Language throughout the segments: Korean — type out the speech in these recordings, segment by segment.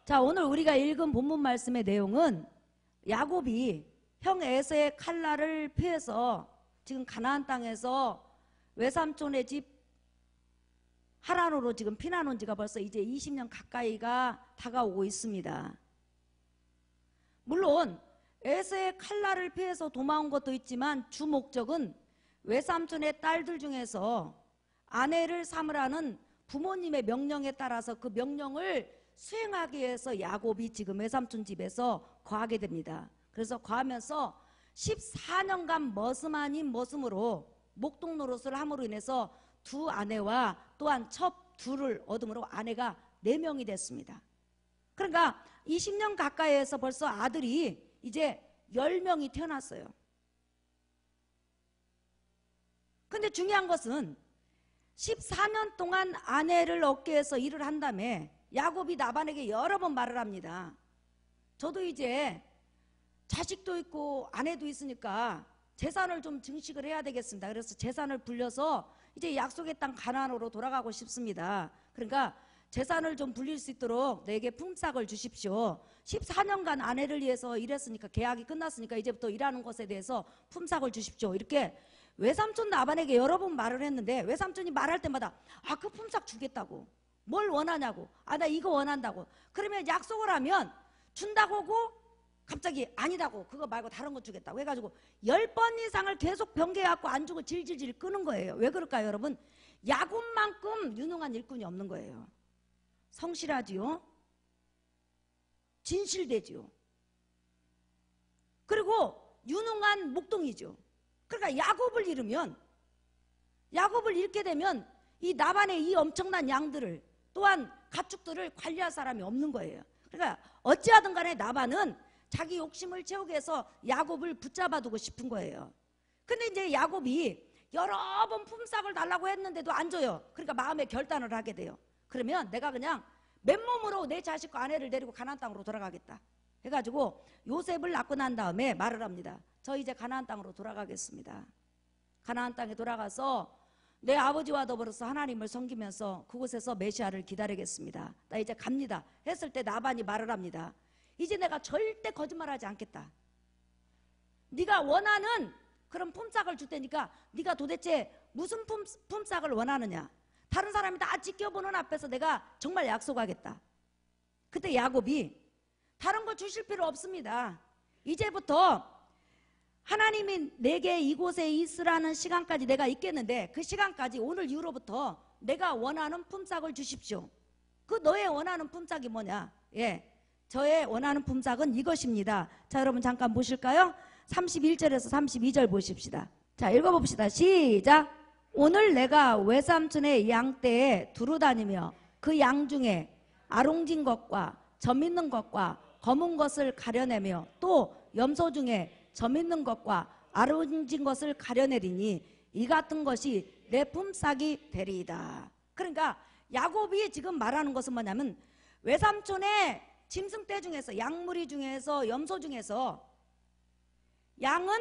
자, 오늘 우리가 읽은 본문 말씀의 내용은 야곱이 형 에서의 칼날을 피해서 지금 가나안 땅에서 외삼촌의 집 하란으로 지금 피난 온 지가 벌써 이제 20년 가까이가 다가오고 있습니다. 물론 에서의 칼날을 피해서 도망온 것도 있지만 주 목적은 외삼촌의 딸들 중에서 아내를 삼으라는 부모님의 명령에 따라서 그 명령을 수행하기 위해서 야곱이 지금 외삼촌 집에서 거하게 됩니다. 그래서 거하면서 14년간 머슴 아닌 머슴으로 목동 노릇을 함으로 인해서 두 아내와 또한 첩 둘을 얻음으로 아내가 4명이 됐습니다. 그러니까 20년 가까이에서 벌써 아들이 이제 10명이 태어났어요. 근데 중요한 것은 14년 동안 아내를 얻기 위해서 일을 한 다음에 야곱이 라반에게 여러 번 말을 합니다. 저도 이제 자식도 있고 아내도 있으니까 재산을 좀 증식을 해야 되겠습니다. 그래서 재산을 불려서 이제 약속의 땅 가나안으로 돌아가고 싶습니다. 그러니까 재산을 좀 불릴 수 있도록 내게 품삯을 주십시오. 14년간 아내를 위해서 일했으니까 계약이 끝났으니까 이제부터 일하는 것에 대해서 품삯을 주십시오. 이렇게 외삼촌 라반에게 여러 번 말을 했는데 외삼촌이 말할 때마다 그 품삯 주겠다고. 뭘 원하냐고. 나 이거 원한다고. 그러면 약속을 하면 준다고 하고 갑자기 아니다고 그거 말고 다른 거 주겠다고 해가지고 10번 이상을 계속 변개해갖고 안 주고 질질질 끄는 거예요. 왜 그럴까요 여러분? 야곱만큼 유능한 일꾼이 없는 거예요. 성실하지요. 진실되지요. 그리고 유능한 목동이죠. 그러니까 야곱을 잃게 되면 이 나반의 이 엄청난 양들을 또한 가축들을 관리할 사람이 없는 거예요. 그러니까 어찌하든 간에 나반은 자기 욕심을 채우기 위해서 야곱을 붙잡아두고 싶은 거예요. 근데 이제 야곱이 여러 번 품삯을 달라고 했는데도 안 줘요. 그러니까 마음에 결단을 하게 돼요. 그러면 내가 그냥 맨몸으로 내 자식과 아내를 데리고 가나안 땅으로 돌아가겠다 해가지고 요셉을 낳고 난 다음에 말을 합니다. 저 이제 가나안 땅으로 돌아가겠습니다. 가나안 땅에 돌아가서 내 아버지와 더불어서 하나님을 섬기면서 그곳에서 메시아를 기다리겠습니다. 나 이제 갑니다 했을 때 라반이 말을 합니다. 이제 내가 절대 거짓말하지 않겠다. 네가 원하는 그런 품삯을 줄 테니까 네가 도대체 무슨 품삯을 원하느냐. 다른 사람이 다 지켜보는 앞에서 내가 정말 약속하겠다. 그때 야곱이 다른 거 주실 필요 없습니다. 이제부터 하나님이 내게 이곳에 있으라는 시간까지 내가 있겠는데 그 시간까지 오늘 이후로부터 내가 원하는 품삯을 주십시오. 그 너의 원하는 품삯이 뭐냐? 저의 원하는 품삯은 이것입니다. 자, 여러분 잠깐 보실까요? 31절에서 32절 보십시다. 자, 읽어봅시다. 시작. 오늘 내가 외삼촌의 양떼에 두루 다니며 그 양 중에 아롱진 것과 점 있는 것과 검은 것을 가려내며 또 염소 중에 점 있는 것과 아롱진 것을 가려내리니 이 같은 것이 내 품삯이 되리이다. 그러니까 야곱이 지금 말하는 것은 뭐냐면 외삼촌의 짐승떼 중에서 양무리 중에서 염소 중에서 양은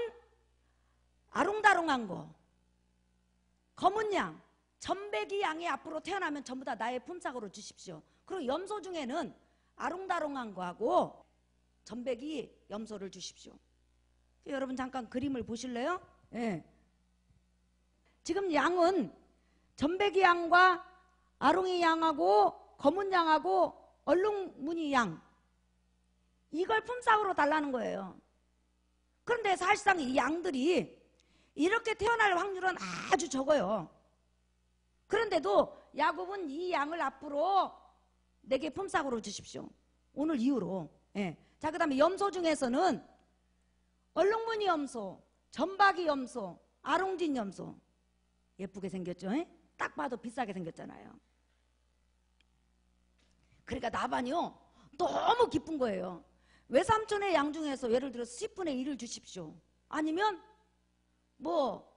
아롱다롱한 거, 검은 양, 점배기 양이 앞으로 태어나면 전부 다 나의 품삯으로 주십시오. 그리고 염소 중에는 아롱다롱한 거하고 점배기 염소를 주십시오. 여러분 잠깐 그림을 보실래요? 지금 양은 점배기 양과 아롱이 양하고 검은 양하고 얼룩무늬 양 이걸 품삯으로 달라는 거예요. 그런데 사실상 이 양들이 이렇게 태어날 확률은 아주 적어요. 그런데도 야곱은 이 양을 앞으로 내게 품삯으로 주십시오. 오늘 이후로. 자, 그 다음에 염소 중에서는 얼룩무늬 염소, 점박이 염소, 아롱진 염소. 예쁘게 생겼죠? 딱 봐도 비싸게 생겼잖아요. 그러니까 나반이요 너무 기쁜 거예요. 외삼촌의 양 중에서 예를 들어서 10분의 1을 주십시오. 아니면 뭐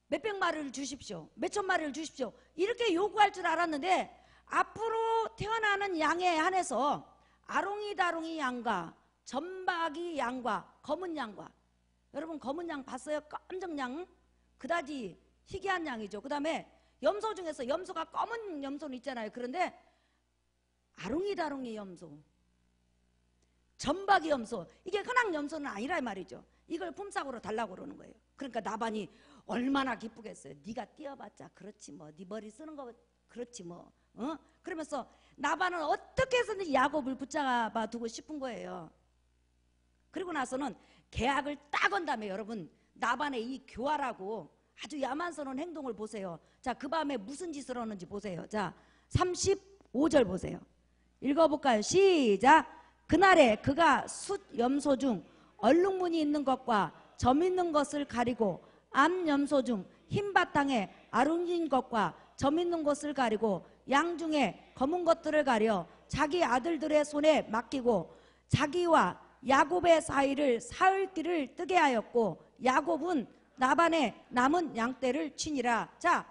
몇백 마리를 주십시오. 몇천 마리를 주십시오. 이렇게 요구할 줄 알았는데 앞으로 태어나는 양에 한해서 아롱이다롱이 양과 점박이 양과 검은 양과, 여러분 검은 양 봤어요? 검정 양 그다지 희귀한 양이죠. 그 다음에 염소 중에서 염소가 검은 염소는 있잖아요. 그런데 아롱이다롱이 염소, 점박이 염소, 이게 흔한 염소는 아니라 말이죠. 이걸 품삯으로 달라고 그러는 거예요. 그러니까 나반이 얼마나 기쁘겠어요. 네가 띄어봤자 그렇지 뭐, 네 머리 쓰는 거 그렇지 뭐, 그러면서 나반은 어떻게 해서든지 야곱을 붙잡아 두고 싶은 거예요. 그리고 나서는 계약을 딱 건 다음에 여러분, 나반의 이 교활하고 아주 야만스러운 행동을 보세요. 자, 그 밤에 무슨 짓을 하는지 보세요. 자, 35절 보세요. 읽어볼까요? 시작. 그날에 그가 숫 염소 중 얼룩무늬 있는 것과 점 있는 것을 가리고 암 염소 중 흰 바탕에 아름진 것과 점 있는 것을 가리고 양 중에 검은 것들을 가려 자기 아들들의 손에 맡기고 자기와 야곱의 사이를 사흘길을 뜨게 하였고 야곱은 나반의 남은 양떼를 치니라. 자,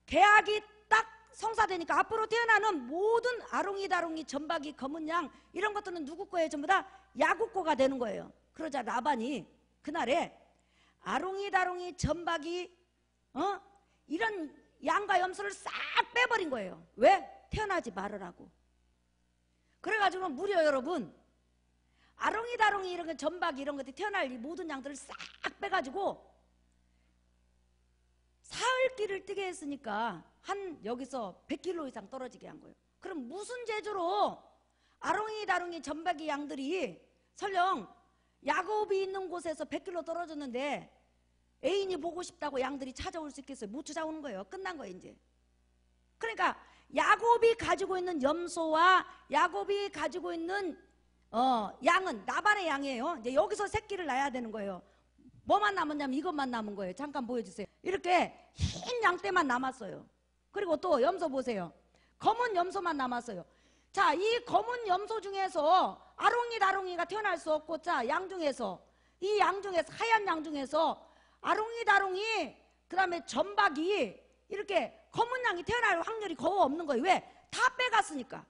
계약이 딱 성사되니까 앞으로 태어나는 모든 아롱이다롱이 점박이 검은 양 이런 것들은 누구 거예요? 전부 다 야곱 거가 되는 거예요. 그러자 라반이 그날에 아롱이다롱이 점박이 이런 양과 염소를 싹 빼버린 거예요. 왜? 태어나지 말으라고. 그래가지고 무려 여러분, 아롱이다롱이 이런 거 점박이 이런 것들이 태어날 이 모든 양들을 싹 빼가지고 사흘길을 뜨게 했으니까 한 여기서 100km 이상 떨어지게 한 거예요. 그럼 무슨 재주로 아롱이다롱이 점박이 양들이 설령 야곱이 있는 곳에서 100km 떨어졌는데 애인이 보고 싶다고 양들이 찾아올 수 있겠어요? 못 찾아오는 거예요. 끝난 거예요 이제. 그러니까 야곱이 가지고 있는 염소와 야곱이 가지고 있는 양은 나반의 양이에요. 이제 여기서 새끼를 낳아야 되는 거예요. 뭐만 남았냐면 이것만 남은 거예요. 잠깐 보여주세요. 이렇게 흰 양떼만 남았어요. 그리고 또 염소 보세요. 검은 염소만 남았어요. 자, 이 검은 염소 중에서 아롱이다롱이가 태어날 수 없고, 자, 양 중에서 이 양 중에서 하얀 양 중에서 아롱이다롱이 그 다음에 점박이 이렇게 검은 양이 태어날 확률이 거의 없는 거예요. 왜? 다 빼갔으니까.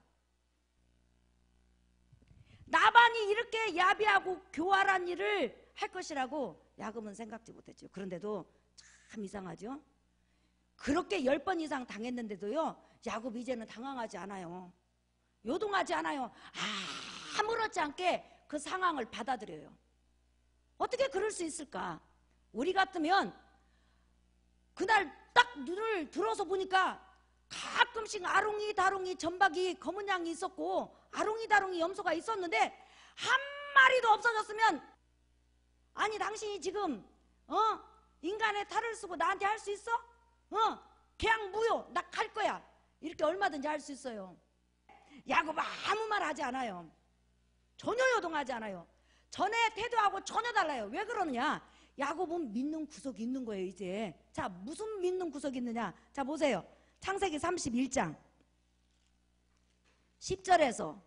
나반이 이렇게 야비하고 교활한 일을 할 것이라고 야곱은 생각지 못했죠. 그런데도 참 이상하죠. 그렇게 10번 이상 당했는데도요, 야곱 이제는 당황하지 않아요. 요동하지 않아요. 아무렇지 않게 그 상황을 받아들여요. 어떻게 그럴 수 있을까? 우리 같으면 그날 딱 눈을 들어서 보니까 가끔씩 아롱이다롱이 점박이 검은 양이 있었고 아롱이다롱이 염소가 있었는데 한 마리도 없어졌으면, 아니 당신이 지금 인간의 탈을 쓰고 나한테 할 수 있어? 그냥 무효, 나 갈 거야, 이렇게 얼마든지 할 수 있어요. 야곱 아무 말 하지 않아요. 전혀 요동하지 않아요. 전에 태도하고 전혀 달라요. 왜 그러느냐? 야곱은 믿는 구석이 있는 거예요 이제. 자, 무슨 믿는 구석이 있느냐? 자, 보세요. 창세기 31장 10절에서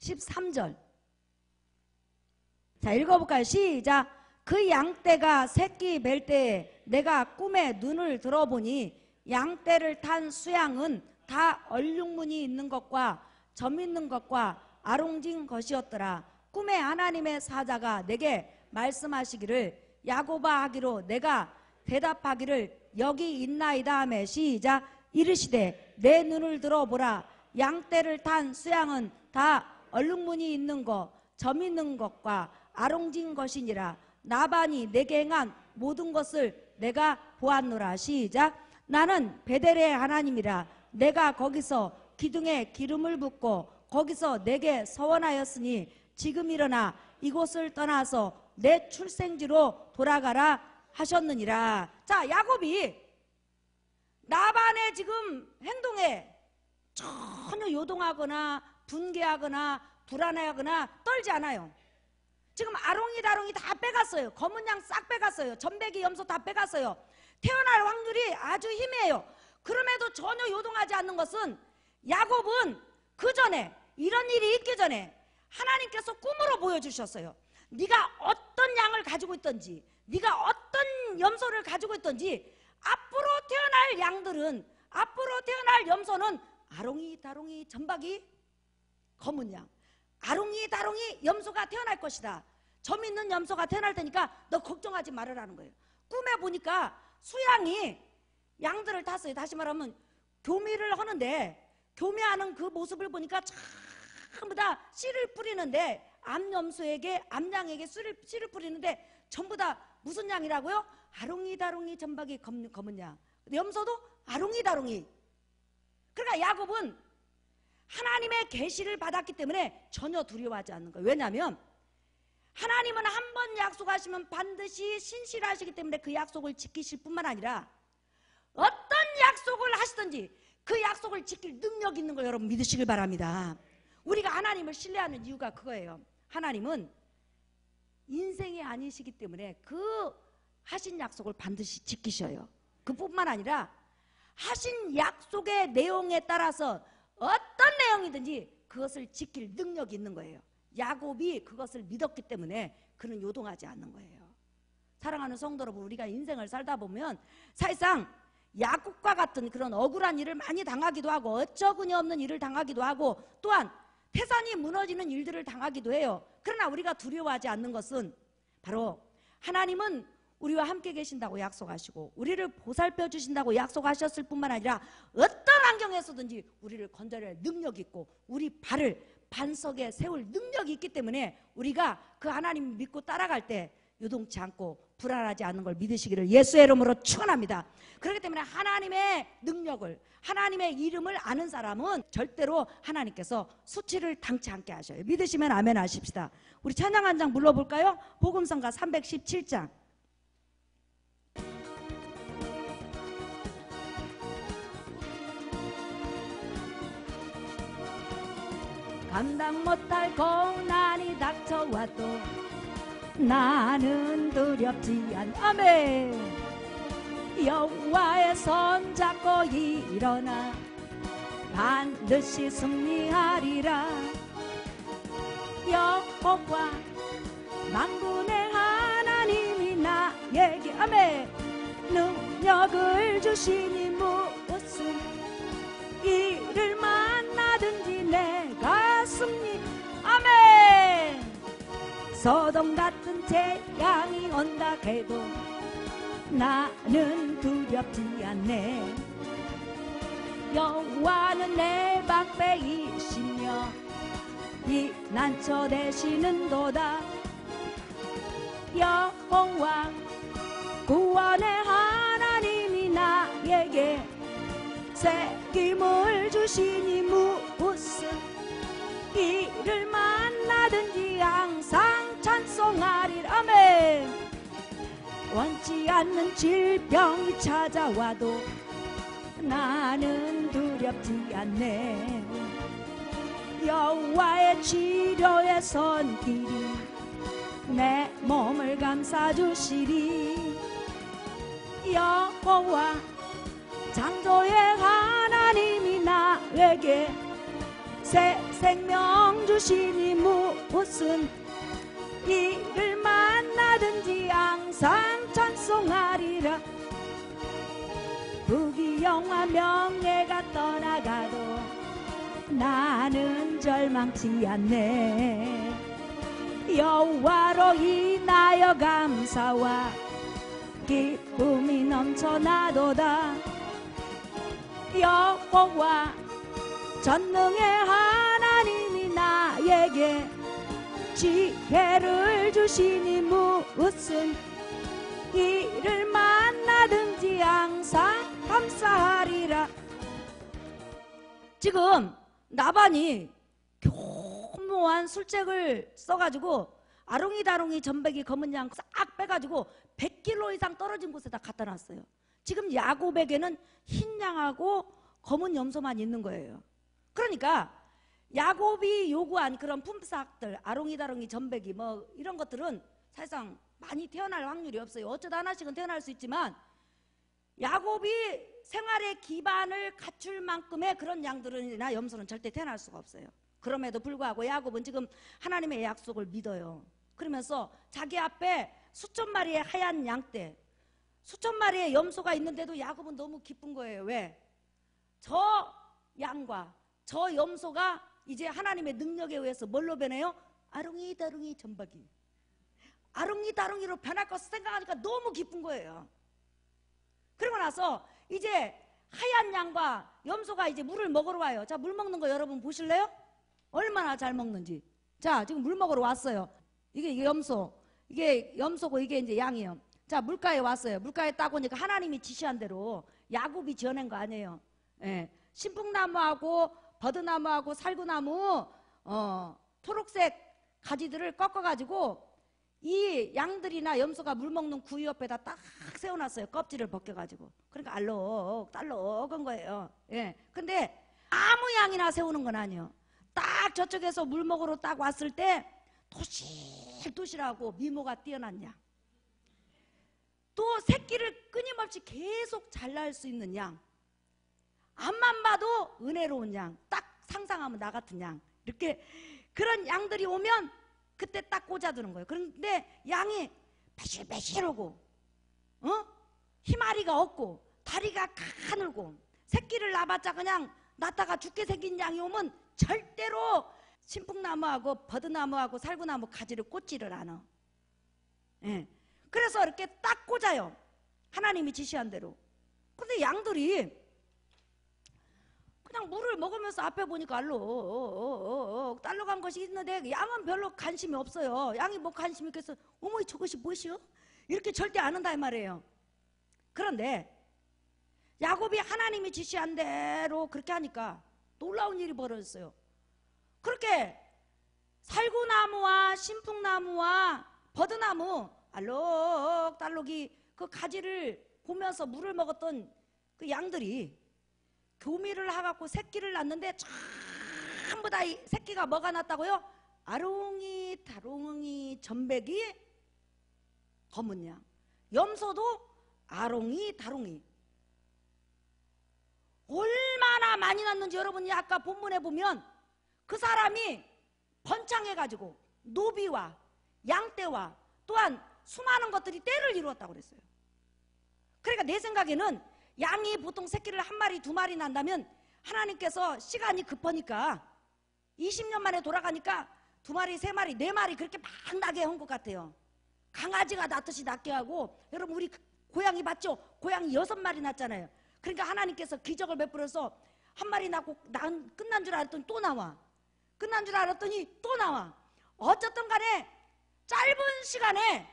13절. 자, 읽어볼까요? 시작. 그 양떼가 새끼 뵐 때에 내가 꿈에 눈을 들어보니 양떼를 탄 수양은 다 얼룩무늬 있는 것과 점 있는 것과 아롱진 것이었더라. 꿈에 하나님의 사자가 내게 말씀하시기를 야곱아 하기로 내가 대답하기를 여기 있나이다 하매 시작. 이르시되 내 눈을 들어보라. 양떼를 탄 수양은 다 얼룩무늬 있는 것, 점 있는 것과 아롱진 것이니라. 나반이 내게 행한 모든 것을 내가 보았노라. 시작. 나는 베델의 하나님이라. 내가 거기서 기둥에 기름을 붓고 거기서 내게 서원하였으니 지금 일어나 이곳을 떠나서 내 출생지로 돌아가라 하셨느니라. 자, 야곱이 나반의 지금 행동에 전혀 요동하거나 분개하거나 불안해하거나 떨지 않아요. 지금 아롱이다롱이 다 빼갔어요. 검은 양 싹 빼갔어요. 점백이 염소 다 빼갔어요. 태어날 확률이 아주 희미해요. 그럼에도 전혀 요동하지 않는 것은 야곱은 그 전에, 이런 일이 있기 전에 하나님께서 꿈으로 보여주셨어요. 네가 어떤 양을 가지고 있든지, 네가 어떤 염소를 가지고 있든지 앞으로 태어날 양들은, 앞으로 태어날 염소는 아롱이다롱이 점박이 검은 양, 아롱이다롱이 염소가 태어날 것이다. 점 있는 염소가 태어날 테니까 너 걱정하지 말으라는 거예요. 꿈에 보니까 수양이 양들을 탔어요. 다시 말하면 교미를 하는데, 교미하는 그 모습을 보니까 전부 다 씨를 뿌리는데 암염소에게 암양에게 씨를 뿌리는데 전부 다 무슨 양이라고요? 아롱이다롱이 점박이 검은 양. 염소도 아롱이다롱이. 그러니까 야곱은 하나님의 계시를 받았기 때문에 전혀 두려워하지 않는 거예요. 왜냐하면 하나님은 한 번 약속하시면 반드시 신실하시기 때문에 그 약속을 지키실 뿐만 아니라 어떤 약속을 하시든지 그 약속을 지킬 능력 있는 걸 여러분 믿으시길 바랍니다. 우리가 하나님을 신뢰하는 이유가 그거예요. 하나님은 인생이 아니시기 때문에 그 하신 약속을 반드시 지키셔요. 그뿐만 아니라 하신 약속의 내용에 따라서 어떤 내용이든지 그것을 지킬 능력이 있는 거예요. 야곱이 그것을 믿었기 때문에 그는 요동하지 않는 거예요. 사랑하는 성도 여러분, 우리가 인생을 살다 보면 사실상 야곱과 같은 그런 억울한 일을 많이 당하기도 하고 어처구니 없는 일을 당하기도 하고 또한 태산이 무너지는 일들을 당하기도 해요. 그러나 우리가 두려워하지 않는 것은 바로 하나님은 우리와 함께 계신다고 약속하시고 우리를 보살펴 주신다고 약속하셨을 뿐만 아니라 어떤 환경에서든지 우리를 건져낼 능력이 있고 우리 발을 반석에 세울 능력이 있기 때문에 우리가 그 하나님을 믿고 따라갈 때 요동치 않고 불안하지 않는 걸 믿으시기를 예수의 이름으로 축원합니다. 그렇기 때문에 하나님의 능력을, 하나님의 이름을 아는 사람은 절대로 하나님께서 수치를 당치 않게 하셔요. 믿으시면 아멘 하십시다. 우리 찬양 한 장 불러볼까요? 복음성가 317장. 감당 못할 고난이 닥쳐와도 나는 두렵지 않. 아멘. 여호와의 손 잡고 일어나 반드시 승리하리라. 여호와 만군의 하나님이 나에게 아멘 능력을 주시니 무슨 일을 만나든지 내가 승리. 아멘. 소돔 같은 재앙이 온다 해도 나는 두렵지 않네. 여호와는 내 방패이시며 피난처 되시는도다. 여호와 구원의 하나님이 나에게 책임을 주시니 무슨 일을 만나든지 항상 찬송하리라. 아멘. 원치 않는 질병이 찾아와도 나는 두렵지 않네. 여호와의 치료의 손길이 내 몸을 감싸주시리. 여호와 창조의 하나님이 나에게 새 생명 주시니 무슨 일을 만나든지 항상 찬송하리라. 부귀영화 명예가 떠나가도 나는 절망치 않네. 여호와로 인하여 감사와 기쁨이 넘쳐나도다. 여호와 전능의 하나님이 나에게 지혜를 주시니 무슨 일을 만나든지 항상 감사하리라. 지금 나반이 교묘한 술책을 써가지고 아롱이다롱이 점백이 검은 양 싹 빼가지고 100km 이상 떨어진 곳에다 갖다 놨어요. 지금 야곱에게는 흰 양하고 검은 염소만 있는 거예요. 그러니까 야곱이 요구한 그런 품삯들, 아롱이다롱이 점백이 뭐 이런 것들은 사실상 많이 태어날 확률이 없어요. 어쩌다 하나씩은 태어날 수 있지만 야곱이 생활의 기반을 갖출 만큼의 그런 양들이나 염소는 절대 태어날 수가 없어요. 그럼에도 불구하고 야곱은 지금 하나님의 약속을 믿어요. 그러면서 자기 앞에 수천 마리의 하얀 양떼, 수천 마리의 염소가 있는데도 야곱은 너무 기쁜 거예요. 왜? 저 양과 저 염소가 이제 하나님의 능력에 의해서 뭘로 변해요? 아롱이다롱이 점박이, 아롱이다롱이로 변할 것을 생각하니까 너무 기쁜 거예요. 그러고 나서 이제 하얀 양과 염소가 이제 물을 먹으러 와요. 자, 물 먹는 거 여러분 보실래요? 얼마나 잘 먹는지. 자, 지금 물 먹으러 왔어요. 이게 염소. 이게 염소고 이게 이제 양이요. 자, 물가에 왔어요. 물가에 딱 오니까 하나님이 지시한 대로 야곱이 지어낸 거 아니에요. 예. 신풍나무하고 버드나무하고 살구나무 초록색 가지들을 꺾어가지고 이 양들이나 염소가 물 먹는 구유 옆에다 딱 세워놨어요. 껍질을 벗겨가지고. 그러니까 알록달록한 거예요. 예. 근데 아무 양이나 세우는 건 아니에요. 딱 저쪽에서 물 먹으러 딱 왔을 때 도실도실하고 미모가 뛰어난 양. 또 새끼를 끊임없이 계속 잘 낳을 수 있는 양. 앞만 봐도 은혜로운 양. 딱 상상하면 나 같은 양. 이렇게 그런 양들이 오면 그때 딱 꽂아두는 거예요. 그런데 양이 배실배실하고 희마리가 없고 다리가 가늘고 새끼를 낳아봤자 그냥 낳다가 죽게 생긴 양이 오면 절대로 신풍나무하고 버드나무하고 살구나무 가지를 꽂지를 않아. 예. 그래서 이렇게 딱 꽂아요. 하나님이 지시한 대로. 근데 양들이 그냥 물을 먹으면서 앞에 보니까 알록달록한 것이 있는데 양은 별로 관심이 없어요. 양이 뭐 관심이 있겠어? 어머 저것이 무엇이요? 이렇게 절대 안 한다 이 말이에요. 그런데 야곱이 하나님이 지시한 대로 그렇게 하니까 놀라운 일이 벌어졌어요. 그렇게 살구나무와 신풍나무와 버드나무 알록달록이 그 가지를 보면서 물을 먹었던 그 양들이 교미를 하갖고 새끼를 낳는데 전부 다 이 새끼가 뭐가 났다고요? 아롱이 다롱이 점백이 검은 양. 염소도 아롱이 다롱이. 얼마나 많이 났는지 여러분이 아까 본문에 보면 그 사람이 번창해가지고 노비와 양떼와 또한 수많은 것들이 때를 이루었다고 그랬어요. 그러니까 내 생각에는 양이 보통 새끼를 한 마리 두 마리 난다면 하나님께서 시간이 급하니까 20년 만에 돌아가니까 두 마리 세 마리 네 마리 그렇게 막 나게 한 것 같아요. 강아지가 낳듯이 낳게 하고 여러분 우리 고양이 봤죠? 고양이 6마리 낳잖아요. 그러니까 하나님께서 기적을 베풀어서 한 마리 낳고 끝난 줄 알았더니 또 나와. 끝난 줄 알았더니 또 나와. 어쨌든 간에 짧은 시간에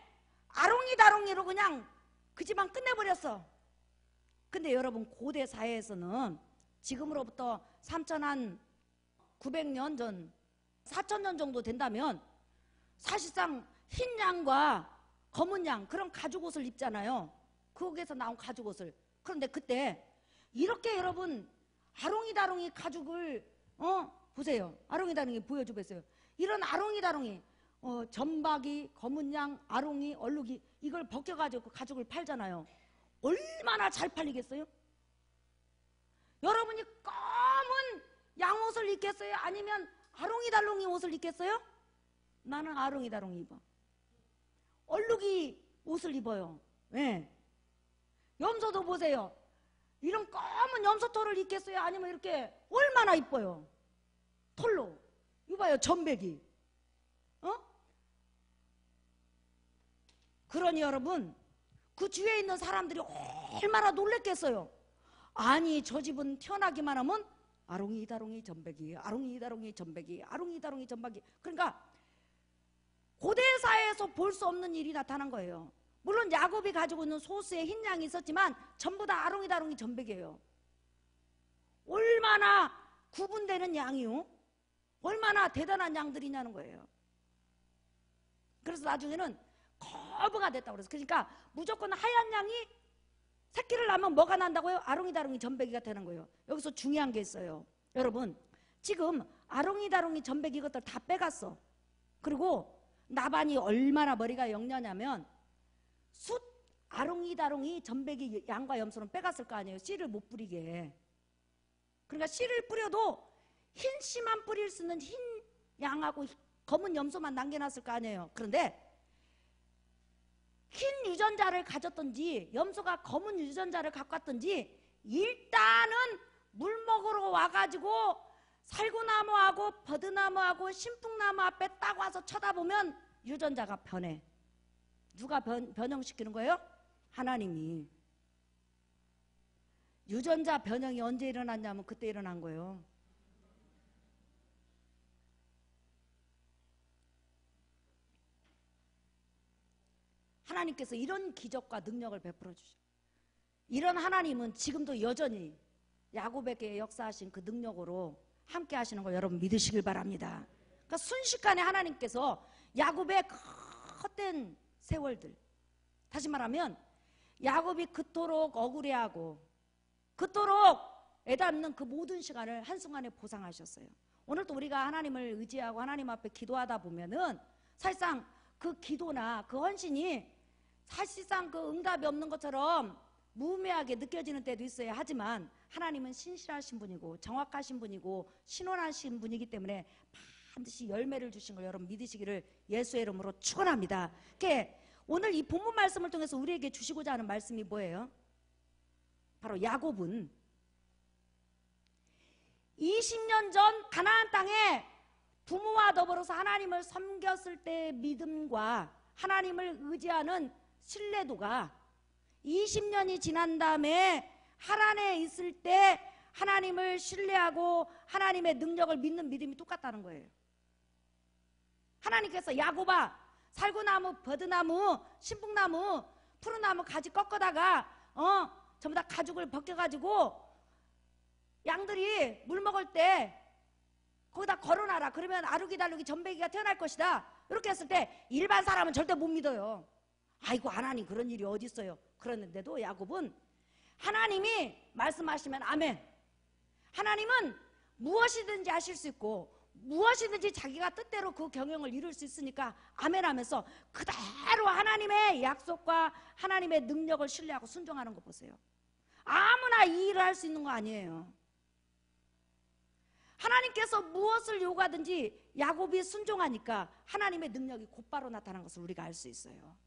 아롱이다롱이로 그냥 그 집안 끝내버렸어. 근데 여러분 고대 사회에서는 지금으로부터 3,900년 전 4,000년 정도 된다면 사실상 흰 양과 검은 양 그런 가죽옷을 입잖아요. 거기에서 나온 가죽옷을. 그런데 그때 이렇게 여러분 아롱이다롱이 가죽을 보세요. 아롱이다롱이 보여주겠어요. 이런 아롱이다롱이 점박이, 검은 양, 아롱이, 얼룩이 이걸 벗겨가지고 가죽을 팔잖아요. 얼마나 잘 팔리겠어요? 여러분이 검은 양옷을 입겠어요? 아니면 아롱이달롱이 옷을 입겠어요? 나는 아롱이다롱이 입어. 얼룩이 옷을 입어요. 네. 염소도 보세요. 이런 검은 염소털을 입겠어요? 아니면 이렇게 얼마나 이뻐요? 털로. 이봐요, 점백이. 그러니 여러분, 그 주위에 있는 사람들이 얼마나 놀랬겠어요. 아니, 저 집은 태어나기만 하면 아롱이다롱이 점백이, 아롱이다롱이 점백이, 아롱이다롱이 점박이. 그러니까 고대 사회에서 볼 수 없는 일이 나타난 거예요. 물론 야곱이 가지고 있는 소수의 흰 양이 있었지만 전부 다 아롱이다롱이 점백이에요. 얼마나 구분되는 양이요? 얼마나 대단한 양들이냐는 거예요. 그래서 나중에는 거부가 됐다고 그랬어요. 그러니까 무조건 하얀 양이 새끼를 낳으면 뭐가 난다고요? 아롱이다롱이 점백이가 되는 거예요. 여기서 중요한 게 있어요. 여러분 지금 아롱이다롱이 점백이 이것들 다 빼갔어. 그리고 나반이 얼마나 머리가 영려냐면 숫 아롱이다롱이 점백이 양과 염소는 빼갔을 거 아니에요. 씨를 못 뿌리게. 그러니까 씨를 뿌려도 흰 씨만 뿌릴 수 있는 흰 양하고 검은 염소만 남겨놨을 거 아니에요. 그런데 흰 유전자를 가졌던지 염소가 검은 유전자를 갖고 왔던지 일단은 물 먹으러 와가지고 살구나무하고 버드나무하고 신풍나무 앞에 딱 와서 쳐다보면 유전자가 변해. 누가 변형시키는 거예요? 하나님이. 유전자 변형이 언제 일어났냐면 그때 일어난 거예요. 하나님께서 이런 기적과 능력을 베풀어 주셔. 이런 하나님은 지금도 여전히 야곱에게 역사하신 그 능력으로 함께 하시는 걸 여러분 믿으시길 바랍니다. 그러니까 순식간에 하나님께서 야곱의 헛된 세월들, 다시 말하면 야곱이 그토록 억울해하고 그토록 애닫는 그 모든 시간을 한순간에 보상하셨어요. 오늘도 우리가 하나님을 의지하고 하나님 앞에 기도하다 보면은 사실상 그 기도나 그 헌신이 사실상 그 응답이 없는 것처럼 무의미하게 느껴지는 때도 있어야 하지만 하나님은 신실하신 분이고 정확하신 분이고 신원하신 분이기 때문에 반드시 열매를 주신 걸 여러분 믿으시기를 예수의 이름으로 축원합니다. 그러니까 오늘 이 본문 말씀을 통해서 우리에게 주시고자 하는 말씀이 뭐예요? 바로 야곱은 20년 전 가나안 땅에 부모와 더불어서 하나님을 섬겼을 때의 믿음과 하나님을 의지하는 신뢰도가 20년이 지난 다음에 하란에 있을 때 하나님을 신뢰하고 하나님의 능력을 믿는 믿음이 똑같다는 거예요. 하나님께서 야곱아, 살구나무, 버드나무, 신풍나무, 푸른나무 가지 꺾어다가 전부 다 가죽을 벗겨가지고 양들이 물 먹을 때 거기다 걸어놔라. 그러면 아루기달루기 전배기가 태어날 것이다. 이렇게 했을 때 일반 사람은 절대 못 믿어요. 아이고 하나님 그런 일이 어디 있어요. 그랬는데도 야곱은 하나님이 말씀하시면 아멘. 하나님은 무엇이든지 하실 수 있고 무엇이든지 자기가 뜻대로 그 경영을 이룰 수 있으니까 아멘 하면서 그대로 하나님의 약속과 하나님의 능력을 신뢰하고 순종하는 거 보세요. 아무나 이 일을 할 수 있는 거 아니에요. 하나님께서 무엇을 요구하든지 야곱이 순종하니까 하나님의 능력이 곧바로 나타난 것을 우리가 알 수 있어요.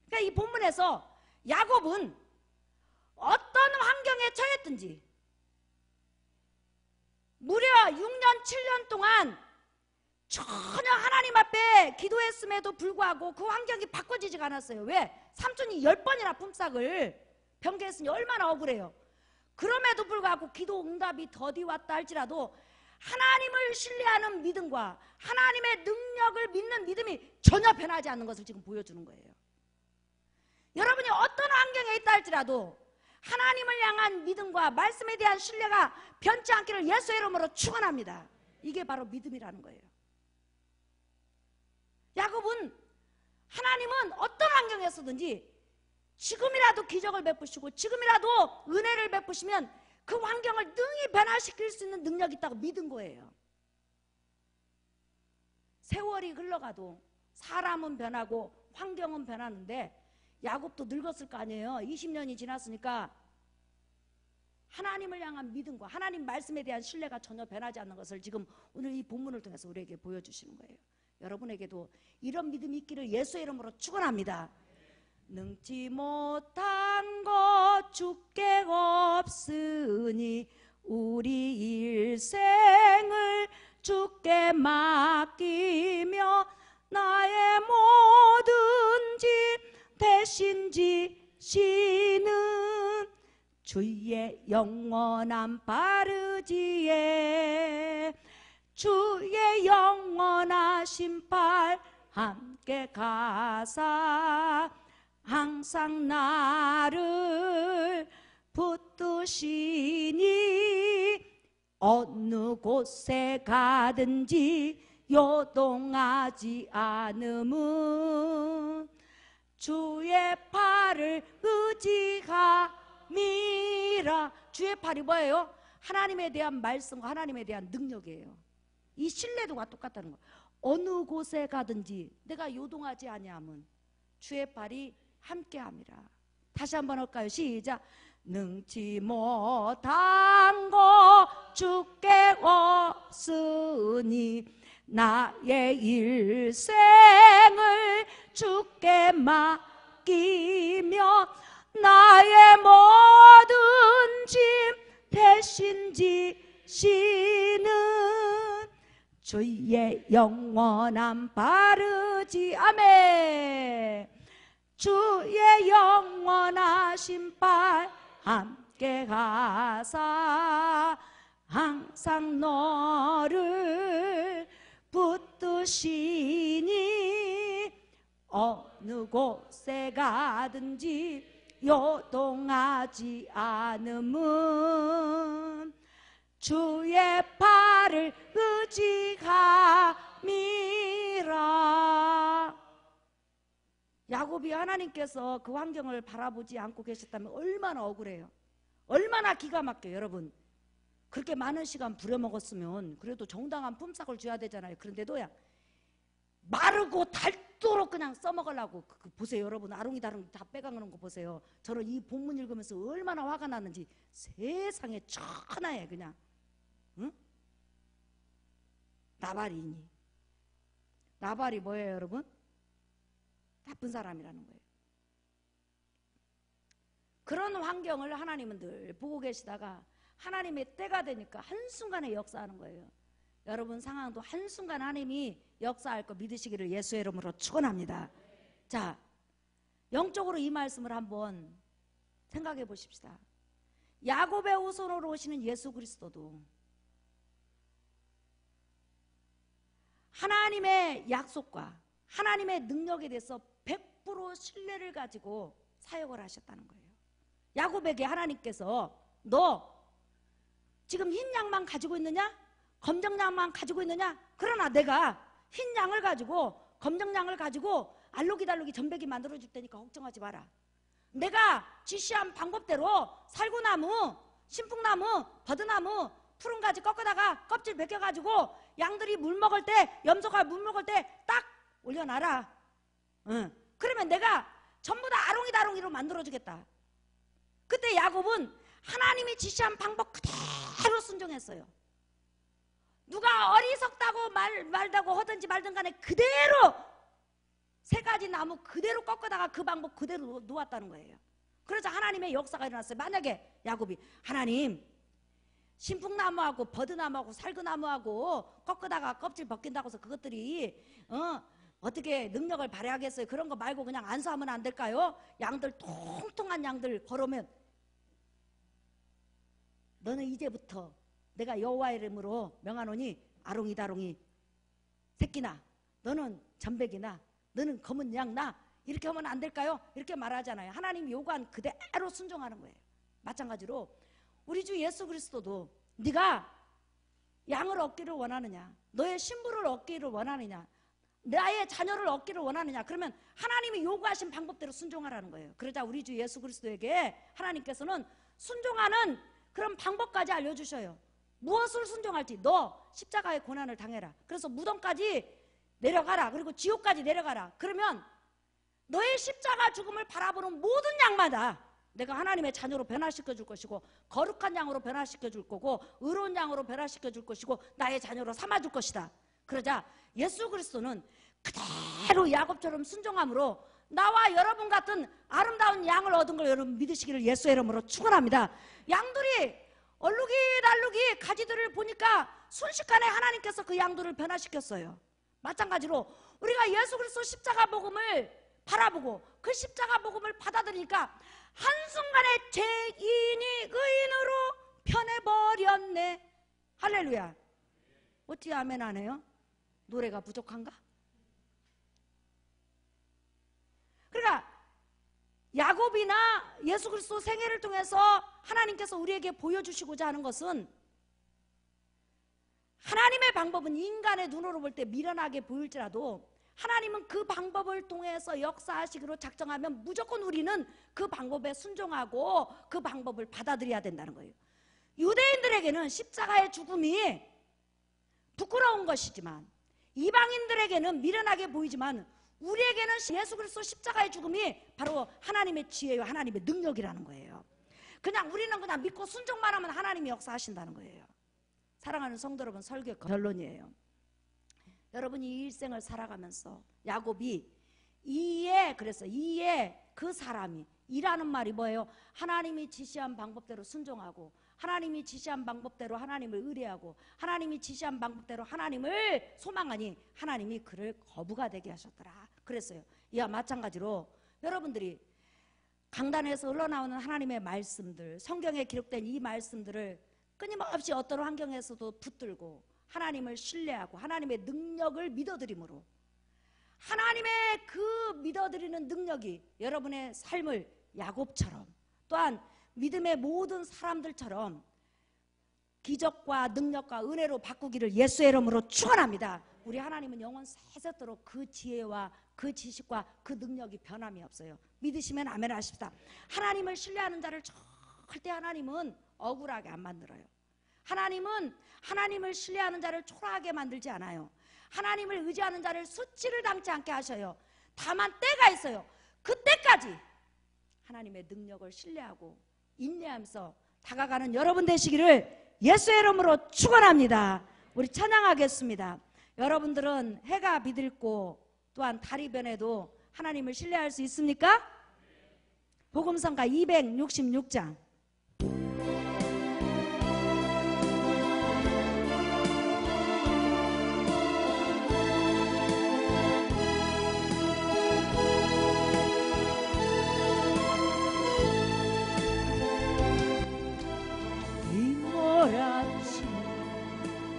그러니까 이 본문에서 야곱은 어떤 환경에 처했든지 무려 6년 7년 동안 전혀 하나님 앞에 기도했음에도 불구하고 그 환경이 바꿔지지가 않았어요. 왜? 삼촌이 10번이나 품삯을 변개했으니 얼마나 억울해요. 그럼에도 불구하고 기도 응답이 더디 왔다 할지라도 하나님을 신뢰하는 믿음과 하나님의 능력을 믿는 믿음이 전혀 변하지 않는 것을 지금 보여주는 거예요. 여러분이 어떤 환경에 있다 할지라도 하나님을 향한 믿음과 말씀에 대한 신뢰가 변치 않기를 예수의 이름으로 축원합니다. 이게 바로 믿음이라는 거예요. 야곱은 하나님은 어떤 환경에서든지 지금이라도 기적을 베푸시고 지금이라도 은혜를 베푸시면 그 환경을 능히 변화시킬 수 있는 능력이 있다고 믿은 거예요. 세월이 흘러가도 사람은 변하고 환경은 변하는데 야곱도 늙었을 거 아니에요. 20년이 지났으니까 하나님을 향한 믿음과 하나님 말씀에 대한 신뢰가 전혀 변하지 않는 것을 지금 오늘 이 본문을 통해서 우리에게 보여주시는 거예요. 여러분에게도 이런 믿음이 있기를 예수의 이름으로 축원합니다. 능치 못한 것 주께 없으니 우리 일생을 주께 맡기며 나의 모든 짐 대신 지시는 주의 영원한 바르지에 주의 영원하신 팔 함께 가사 항상 나를 붙드시니 어느 곳에 가든지 요동하지 않음은 주의 팔을 의지함이라. 주의 팔이 뭐예요? 하나님에 대한 말씀과 하나님에 대한 능력이에요. 이 신뢰도가 똑같다는 거예요. 어느 곳에 가든지 내가 요동하지 아니함은 주의 팔이 함께함이라. 다시 한번 할까요? 시작. 능치 못한 것 주께 없으니 나의 일생을 주께 맡기며 나의 모든 짐 대신 지시는 주의 영원한 바르지. 아멘. 주의 영원하신 팔 함께 가사 항상 너를 붙드시니 어느 어느 곳에 가든지 요동하지 않음은 주의 팔을 의지함이라. 야곱이 하나님께서 그 환경을 바라보지 않고 계셨다면 얼마나 억울해요. 얼마나 기가 막혀요. 여러분, 그렇게 많은 시간 부려먹었으면 그래도 정당한 품삯을 줘야 되잖아요. 그런데도야 마르고 닳도록 그냥 써먹으려고. 보세요 여러분, 아롱이다롱이 다 빼가는 거 보세요. 저는 이 본문 읽으면서 얼마나 화가 났는지. 세상에 천하에 그냥, 응? 나발이니. 나발이 뭐예요 여러분? 나쁜 사람이라는 거예요. 그런 환경을 하나님은 늘 보고 계시다가 하나님의 때가 되니까 한순간에 역사하는 거예요. 여러분 상황도 한순간 하나님이 역사할 거 믿으시기를 예수의 이름으로 축원합니다. 자, 영적으로 이 말씀을 한번 생각해 보십시다. 야곱의 후손으로 오시는 예수 그리스도도 하나님의 약속과 하나님의 능력에 대해서 100% 신뢰를 가지고 사역을 하셨다는 거예요. 야곱에게 하나님께서 너 지금 흰 양만 가지고 있느냐? 검정 양만 가지고 있느냐? 그러나 내가 흰 양을 가지고 검정 양을 가지고 알록이달록이 전백이 만들어줄 테니까 걱정하지 마라. 내가 지시한 방법대로 살구나무, 신풍나무, 버드나무, 푸른 가지 꺾어다가 껍질 벗겨가지고 양들이 물 먹을 때, 염소가 물 먹을 때 딱 올려놔라. 그러면 내가 전부 다 아롱이다롱이로 만들어주겠다. 그때 야곱은 하나님이 지시한 방법 그대로 순종했어요. 누가 어리석다고 말다고 하든지 말든 간에 그대로 세 가지 나무 그대로 꺾어다가 그 방법 그대로 놓았다는 거예요. 그래서 하나님의 역사가 일어났어요. 만약에 야곱이 하나님 신풍나무하고 버드나무하고 살구나무하고 꺾어다가 껍질 벗긴다고 해서 그것들이 어떻게 능력을 발휘하겠어요? 그런 거 말고 그냥 안수하면 안 될까요? 양들 통통한 양들 걸으면 너는 이제부터 내가 여호와의 이름으로 명하노니 아롱이다롱이 새끼나 너는 전백이나 너는 검은 양나 이렇게 하면 안 될까요? 이렇게 말하잖아요. 하나님이 요구한 그대로 순종하는 거예요. 마찬가지로 우리 주 예수 그리스도도 네가 양을 얻기를 원하느냐, 너의 신부를 얻기를 원하느냐, 나의 자녀를 얻기를 원하느냐, 그러면 하나님이 요구하신 방법대로 순종하라는 거예요. 그러자 우리 주 예수 그리스도에게 하나님께서는 순종하는 그런 방법까지 알려주셔요. 무엇을 순종할지. 너 십자가의 고난을 당해라. 그래서 무덤까지 내려가라. 그리고 지옥까지 내려가라. 그러면 너의 십자가 죽음을 바라보는 모든 양마다 내가 하나님의 자녀로 변화시켜 줄 것이고 거룩한 양으로 변화시켜 줄 거고 의로운 양으로 변화시켜 줄 것이고 나의 자녀로 삼아 줄 것이다. 그러자 예수 그리스도는 그대로 야곱처럼 순종함으로 나와 여러분 같은 아름다운 양을 얻은 걸 여러분 믿으시기를 예수의 이름으로 축원합니다. 양들이 얼룩이달룩이 가지들을 보니까 순식간에 하나님께서 그 양들을 변화시켰어요. 마찬가지로 우리가 예수 그리스도 십자가 복음을 바라보고 그 십자가 복음을 받아들이니까 한순간에 죄인이 의인으로 변해버렸네. 할렐루야. 어찌 아멘 안 해요? 노래가 부족한가? 그러니까 야곱이나 예수 그리스도 생애를 통해서 하나님께서 우리에게 보여주시고자 하는 것은 하나님의 방법은 인간의 눈으로 볼 때 미련하게 보일지라도 하나님은 그 방법을 통해서 역사하시기로 작정하면 무조건 우리는 그 방법에 순종하고 그 방법을 받아들여야 된다는 거예요. 유대인들에게는 십자가의 죽음이 부끄러운 것이지만 이방인들에게는 미련하게 보이지만 우리에게는 예수 그리스도 십자가의 죽음이 바로 하나님의 지혜와 하나님의 능력이라는 거예요. 그냥 우리는 그냥 믿고 순종만 하면 하나님이 역사하신다는 거예요. 사랑하는 성도 여러분, 설교 결론이에요. 여러분이 이 일생을 살아가면서 야곱이 그래서 그 사람이 이라는 말이 뭐예요? 하나님이 지시한 방법대로 순종하고 하나님이 지시한 방법대로 하나님을 의뢰하고 하나님이 지시한 방법대로 하나님을 소망하니 하나님이 그를 거부가 되게 하셨더라 그랬어요. 이와 마찬가지로 여러분들이 강단에서 흘러나오는 하나님의 말씀들, 성경에 기록된 이 말씀들을 끊임없이 어떤 환경에서도 붙들고 하나님을 신뢰하고 하나님의 능력을 믿어드림으로 하나님의 그 믿어드리는 능력이 여러분의 삶을 야곱처럼 또한 믿음의 모든 사람들처럼 기적과 능력과 은혜로 바꾸기를 예수의 이름으로 축원합니다. 우리 하나님은 영원 세세토록 그 지혜와 그 지식과 그 능력이 변함이 없어요. 믿으시면 아멘 하십시다. 하나님을 신뢰하는 자를 절대 하나님은 억울하게 안 만들어요. 하나님은 하나님을 신뢰하는 자를 초라하게 만들지 않아요. 하나님을 의지하는 자를 수치를 당치 않게 하셔요. 다만 때가 있어요. 그때까지 하나님의 능력을 신뢰하고 인내하면서 다가가는 여러분 되시기를 예수의 이름으로 축원합니다. 우리 찬양하겠습니다. 여러분들은 해가 비틀고 또한 달이 변해도 하나님을 신뢰할 수 있습니까? 복음성가 266장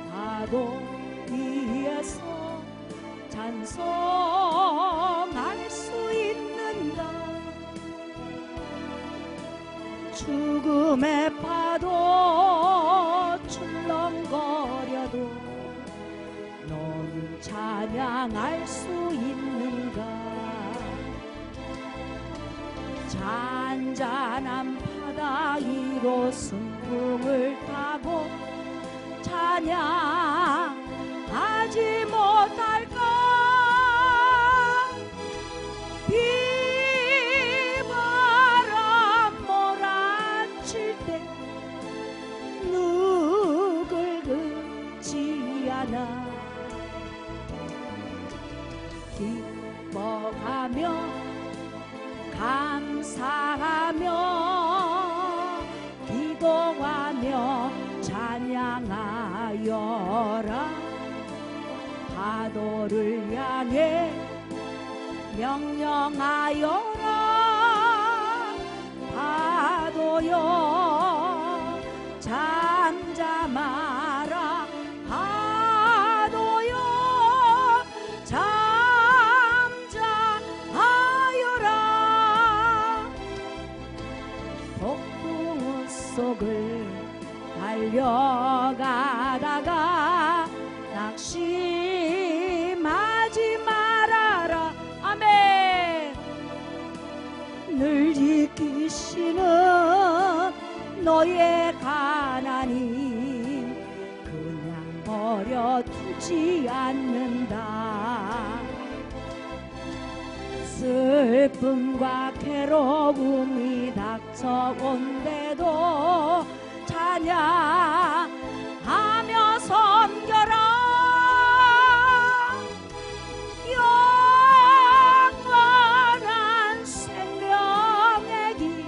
파도 위에서 찬송할 수 있는가. 죽음의 파도 출렁거려도 너는 찬양할 수 있는가. 잔잔한 바다 위로 승풍을 타고 찬양하지 못할까. 비바람 몰아칠 때 누굴 긋지 않아. 기뻐하며 감사하며 기도하며 찬양하여라. 파도를 향해 명령하여라. 파도여 잠잠하라. 파도여 잠잠하여라. 폭풍 속을 달려가다가 낙심하지 말아라. 아멘. 늘 지키시는 너의 하나님 그냥 버려두지 않는다. 슬픔과 괴로움이 닥쳐온데도 찬양하며 섬겨라. 영원한 생명의 길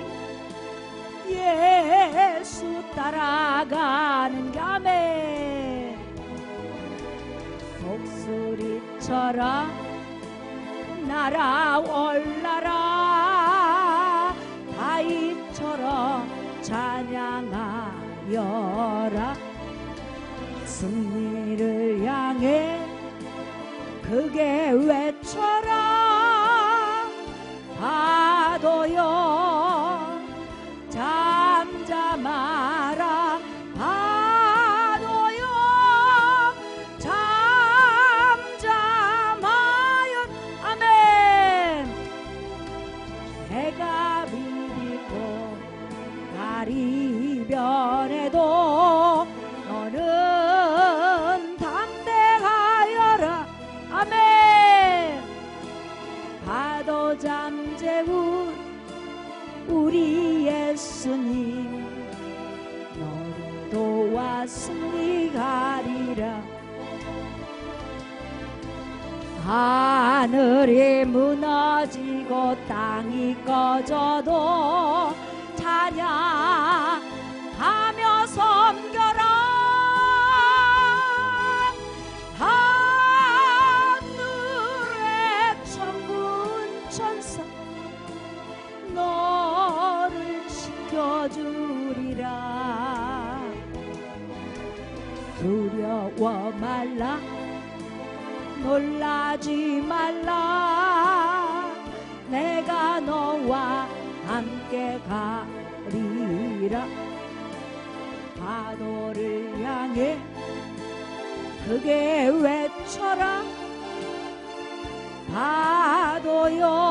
예수 따라가는 겸에 독수리처럼 날아올라라. 다윗처럼 찬양하여라. 승리를 향해 크게 외쳐라. 파도여 잠잠하라. 파도여 잠잠하여. 아멘. 해가 비비고 달이 변해도 너는 담대하여라. 아멘. 파도 잠재운 우리 예수님 너를 도와 승리하리라. 하늘이 무너지고 땅이 꺼져도 찬양하며 섬겨라. 하늘의 천군 천사 너를 지켜주리라. 두려워 말라. 놀라지 말라 내가 너와 함께 가리라 파도를 향해 크게 외쳐라 파도여